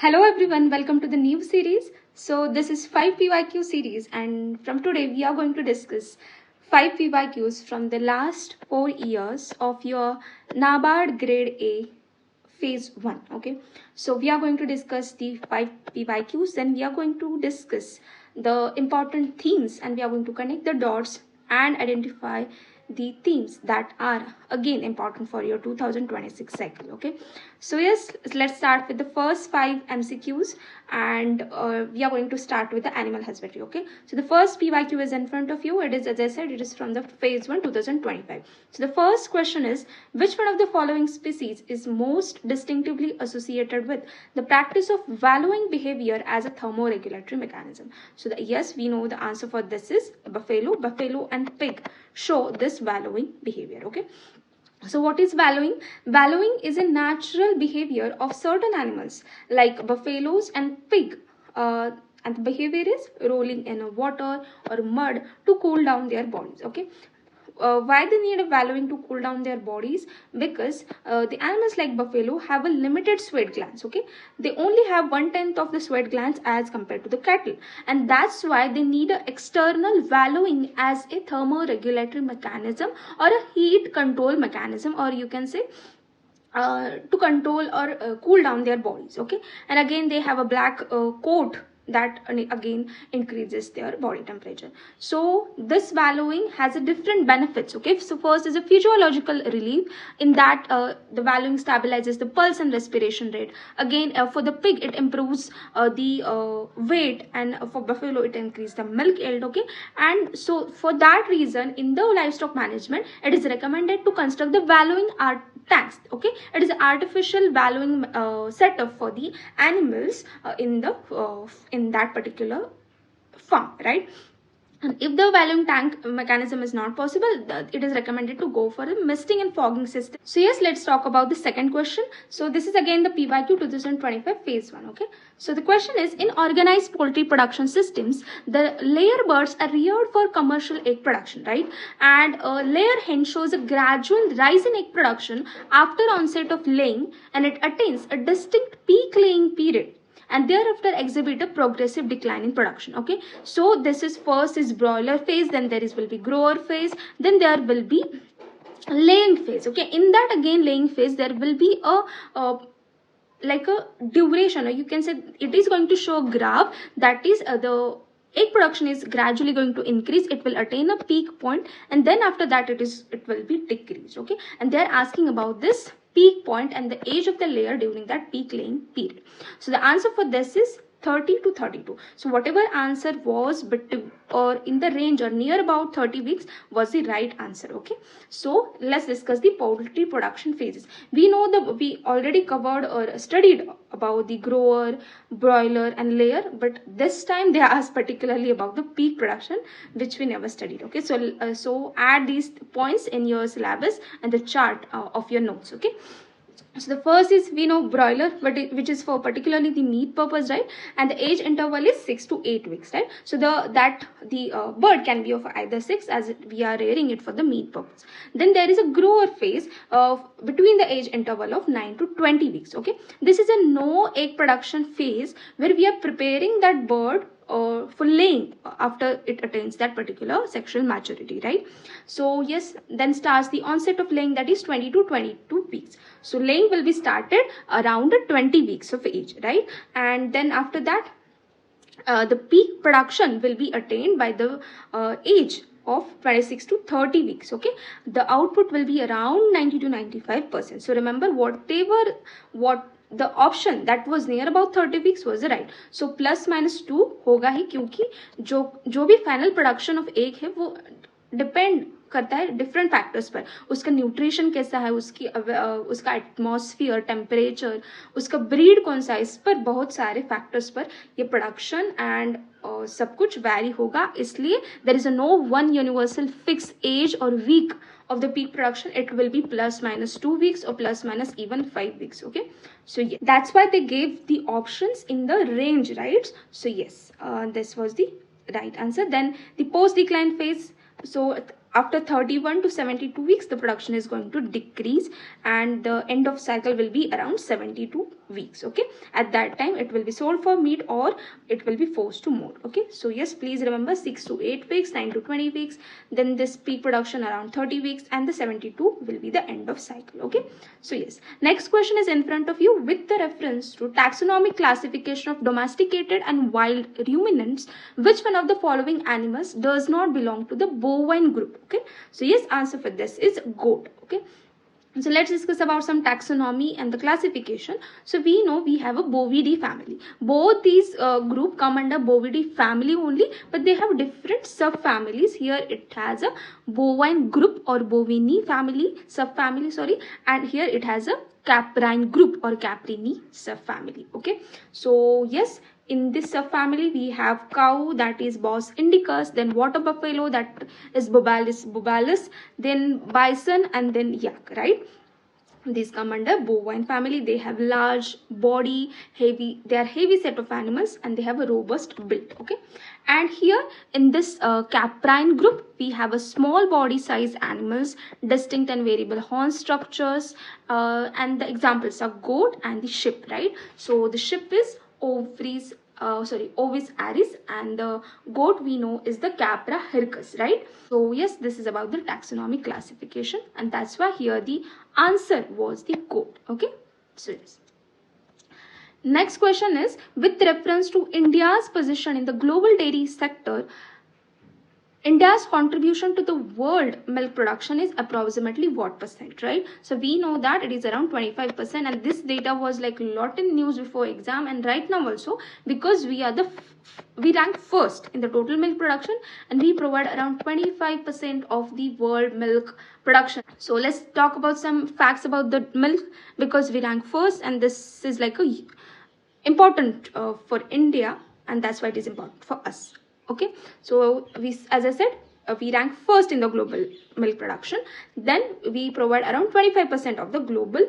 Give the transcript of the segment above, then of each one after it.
Hello everyone, welcome to the new series. So this is 5 PYQ series, and from today we are going to discuss 5 PYQs from the last 4 years of your NABARD Grade A Phase 1. Okay, so we are going to discuss the 5 PYQs, then we are going to discuss the important themes, and we are going to connect the dots and identify the themes that are again important for your 2026 cycle. Okay, so yes, let's start with the first 5 MCQs, and we are going to start with the animal husbandry. Okay, so the first PYQ is in front of you. It is, as I said, it is from the phase 1 2025. So the first question is, which one of the following species is most distinctively associated with the practice of wallowing behavior as a thermoregulatory mechanism? So yes, we know the answer for this is buffalo and pig show this wallowing behavior. Okay, so what is wallowing? Wallowing is a natural behavior of certain animals like buffaloes and pig, and the behavior is rolling in a water or mud to cool down their bodies. Okay, why they need a wallowing to cool down their bodies? Because the animals like buffalo have a limited sweat glands. Okay, they only have 1/10 of the sweat glands as compared to the cattle, and that's why they need an external wallowing as a thermoregulatory mechanism or a heat control mechanism, or you can say to control or cool down their bodies. Okay, and again they have a black coat that again increases their body temperature. So this wallowing has a different benefits. Okay, so first is a physiological relief, in that the wallowing stabilizes the pulse and respiration rate. Again, for the pig it improves the weight, and for buffalo it increases the milk yield. Okay, and so for that reason in the livestock management it is recommended to construct the wallowing tanks. Okay, it is an artificial wallowing setup for the animals in that particular farm, right? And if the wallowing tank mechanism is not possible, it is recommended to go for a misting and fogging system. So yes, let's talk about the second question. So this is again the PYQ 2025 phase 1. Okay, so the question is, in organized poultry production systems, the layer birds are reared for commercial egg production, right? And a layer hen shows a gradual rise in egg production after onset of laying, and it attains a distinct peak laying period, and thereafter exhibit a progressive decline in production. Okay, so this is first is broiler phase, then there will be grower phase, then there will be laying phase. Okay, in that again laying phase there will be a like a duration, or you can say it is going to show a graph, that is the egg production is gradually going to increase. It will attain a peak point, and then after that it will be decreased. Okay, and they are asking about this peak point and the age of the layer during that peak laying period. So the answer for this is 30 to 32. So whatever answer was between or in the range or near about 30 weeks was the right answer. Okay, so let's discuss the poultry production phases. We know that we already covered or studied about the grower, broiler and layer, but this time they asked particularly about the peak production, which we never studied. Okay, so add these points in your syllabus and the chart of your notes. Okay, so the first is, we know broiler, but which is for particularly the meat purpose, right? And the age interval is 6 to 8 weeks, right? So the bird can be of either 6, as we are rearing it for the meat purpose. Then there is a grower phase of between the age interval of 9 to 20 weeks. Okay, this is a no egg production phase where we are preparing that bird for laying after it attains that particular sexual maturity, right? So yes, then starts the onset of laying, that is 20 to 22 weeks. So laying will be started around 20 weeks of age, right? And then after that the peak production will be attained by the age of 26 to 30 weeks. Okay, the output will be around 90 to 95%. So remember, what the option that was near about 30 weeks was the right. So plus minus 2 होगा ही, क्योंकि जो भी final production of egg है वो depend करता है different factors पर. उसका न्यूट्रिशन कैसा है, उसका एटमॉस्फेयर, टेम्परेचर, उसका ब्रीड कौन सा, इस पर बहुत सारे फैक्टर्स पर ये प्रोडक्शन एंड सब कुछ वैरी होगा. इसलिए there is no one universal fix age और week of the peak production. It will be plus minus 2 weeks or plus minus even 5 weeks. Okay, so yeah, that's why they gave the options in the range, right? So yes, this was the right answer. Then the post decline phase. So after 31 to 72 weeks the production is going to decrease, and the end of cycle will be around 72 weeks. Okay, at that time it will be sold for meat or it will be forced to molt. Okay, so yes, please remember 6 to 8 weeks, 9 to 20 weeks, then this peak production around 30 weeks, and the 72 will be the end of cycle. Okay, so yes, next question is in front of you. With the reference to taxonomic classification of domesticated and wild ruminants, which one of the following animals does not belong to the bovine group? Okay, so yes, answer for this is goat. Okay, so let's discuss about some taxonomy and the classification. So we know we have a Bovidae family. Both these group come under Bovidae family only, but they have different subfamilies. Here it has a bovine group or Bovini family, subfamily, sorry, and here it has a caprine group or Caprini subfamily. Okay, so yes, in this subfamily we have cow, that is Bos indicus, then water buffalo, that is Bobalis bobalis, then bison, and then yak, right? These come under bovine family. They have large body, they are heavy set of animals, and they have a robust build. Okay, and here in this caprine group we have a small body size animals, distinct and variable horn structures, and the examples are goat and the sheep, right? So the sheep is Ovis aris, and the goat we know is the Capra hircus, right? So yes, this is about the taxonomic classification, and that's why here the answer was the goat. Okay, so yes. Next question is, with reference to India's position in the global dairy sector, India's contribution to the world milk production is approximately what percent, right? So we know that it is around 25%, and this data was like a lot in news before exam and right now also, because we rank first in the total milk production and we provide around 25% of the world milk production. So let's talk about some facts about the milk, because we rank first and this is like a important for India, and that's why it is important for us. Okay, so as I said, we rank first in the global milk production. Then we provide around 25% of the global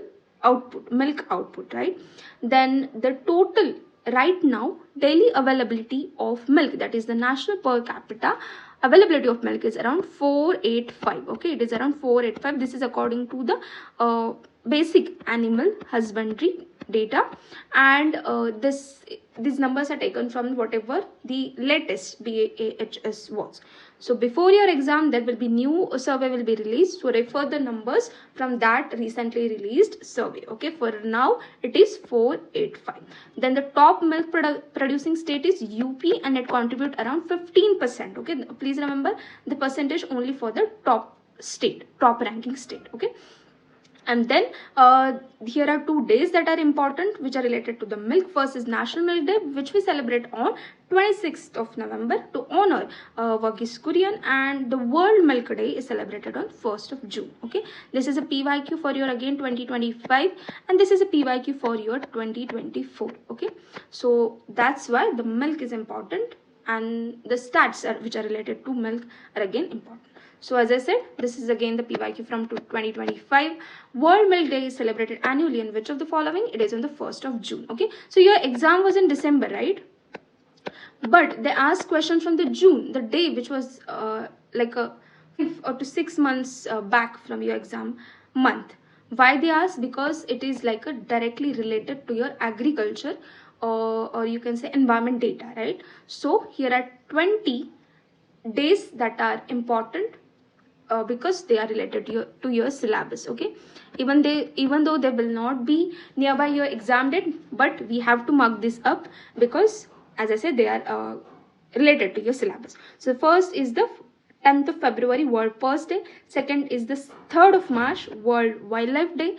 output, milk output, right? Then the total right now daily availability of milk, that is the national per capita availability of milk, is around 485. Okay, it is around 485. This is according to the basic animal husbandry data, and these numbers are taken from whatever the latest BAHS was. So before your exam there will be new survey will be released, so refer the numbers from that recently released survey. Okay, for now it is 485. Then the top milk producing state is UP, and it contribute around 15%. Okay, please remember the percentage only for the top ranking state. Okay, and then here are 2 days that are important which are related to the milk. First is National Milk Day, which we celebrate on 26th of November to honor Verghese Kurian, and the World Milk Day is celebrated on 1st of June. Okay, this is a PYQ for your again 2025, and this is a PYQ for your 2024. Okay, so that's why the milk is important, and the stats which are related to milk are again important. So as I said, this is again the PYQ from 2025. World Milk Day is celebrated annually in which of the following? It is on the 1st of June. Okay, so your exam was in December, right? But they asked questions from the June, the day which was like a 5 to 6 months back from your exam month. Why they asked? Because it is like a directly related to your agriculture or you can say environment data, right? So here are 20 days that are important because they are related to your syllabus. Okay, even though they will not be nearby your exam date, but we have to mark this up because as I said they are related to your syllabus. So first is the 10th of February World Purse Day, second is the 3rd of March World Wildlife Day,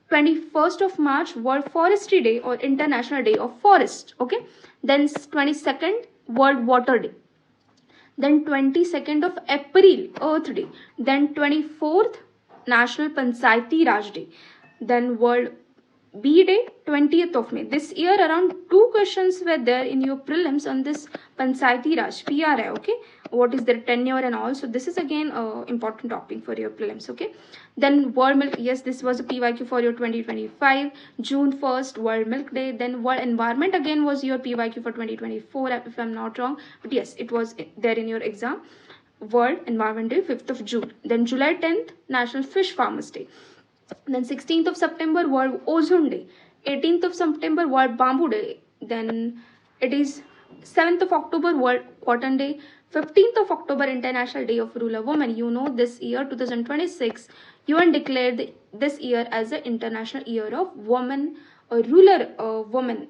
21st of March World Forestry Day or International Day of Forest. Okay, then 22nd World Water Day, then 22nd of April Earth Day, then 24th National Panchayati Raj Day, then World Bee Day, 20th of May. This year around 2 questions were there in your prelims on this Panchayati Raj, PRI. Okay, what is their tenure and all. So this is again important topic for your prelims. Okay, then World Milk, yes, this was a PYQ for your 2025. June 1st World Milk Day. Then World Environment again was your PYQ for 2024 if I'm not wrong, but yes, it was there in your exam. World Environment Day, 5th of June. Then July 10th National Fish Farmers Day. Then 16th of September World Ozone Day. 18th of September World Bamboo Day. Then it is 7th of October World Cotton Day. 15th of October International Day of Rural Women. You know, this year 2026 UN declared this year as the International Year of Women, rural women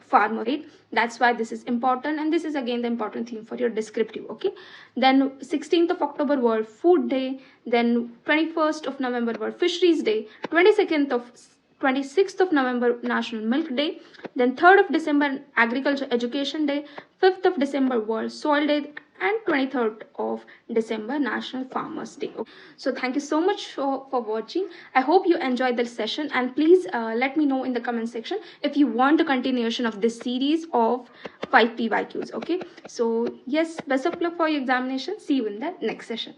farmer, right? That's why this is important, and this is again the important theme for your descriptive. Okay, then 16th of October World Food Day, then 21st of November World Fisheries Day, 26th of November National Milk Day, then 3rd of December Agriculture Education Day, 5th of December World Soil Day, and 23rd of December National Farmers Day. Okay. So thank you so much for watching. I hope you enjoyed this session, and please let me know in the comment section if you want a continuation of this series of 5 PYQs. Okay, so yes, best of luck for your examination. See you in the next session.